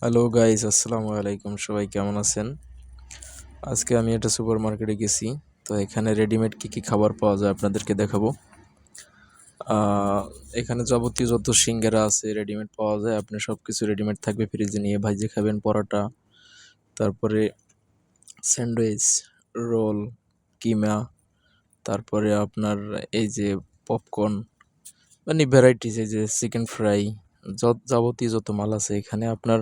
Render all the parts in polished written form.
Hello guys, আসসালামু আলাইকুম। সবাই কেমন আছেন? আজকে আমি একটা সুপার মার্কেটে গেছি। তো এখানে রেডিমেড কী কী খাবার পাওয়া যায় আপনাদেরকে দেখাবো। এখানে যাবতীয় যত সিঙ্গারা আছে রেডিমেড পাওয়া যায়। আপনি সব কিছু রেডিমেড থাকবে, ফ্রিজে নিয়ে ভাইজে খাবেন। পরোটা, তারপরে স্যান্ডউইচ, রোল, কিমা, তারপরে আপনার এই যে পপকর্ন, মানে ভ্যারাইটিস, এই যে চিকেন ফ্রাই, যাবতীয় যত মাল আছে এখানে আপনার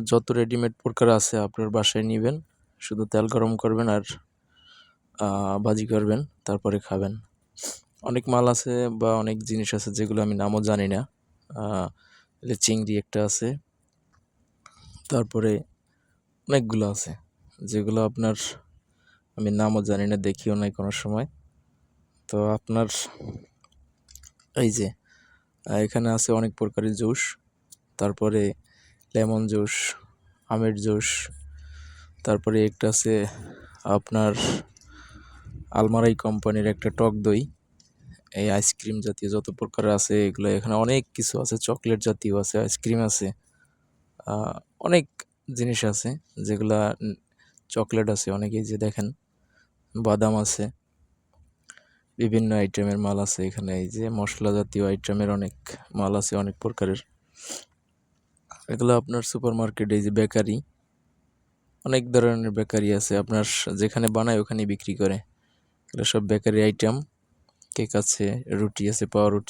যত রেডিমেড প্রকার আছে আপনার বাসায় নিবেন। শুধু তেল গরম করবেন আর ভাজি করবেন, তারপরে খাবেন। অনেক মাল আছে বা অনেক জিনিস আছে যেগুলো আমি নামও জানি না। চিংড়ি একটা আছে, তারপরে অনেকগুলো আছে যেগুলো আপনার আমি নামও জানি না, দেখিও নাই কোনো সময়। তো আপনার এই যে এখানে আছে অনেক প্রকারের জুস, তারপরে লেমন জুস, আমের জুস, তারপরে একটা আছে আপনার আলমারাই কোম্পানির একটা টক দই। এই আইসক্রিম জাতীয় যত প্রকার আছে এগুলো এখানে অনেক কিছু আছে, চকলেট জাতীয় আছে, আইসক্রিম আছে, আহ, অনেক জিনিস আছে যেগুলা চকলেট আছে অনেক, এই যে দেখেন বাদাম আছে, বিভিন্ন আইটেমের মাল আছে এখানে। এই যে মশলা জাতীয় আইটেমের অনেক মাল আছে, অনেক প্রকারের। এগুলো আপনার সুপার মার্কেট, এই যে বেকারি, অনেক ধরনের বেকারি আছে আপনার, যেখানে বানায় ওখানেই বিক্রি করে। এগুলো সব বেকারি আইটেম। কেক আছে, রুটি আছে, পাউরুটি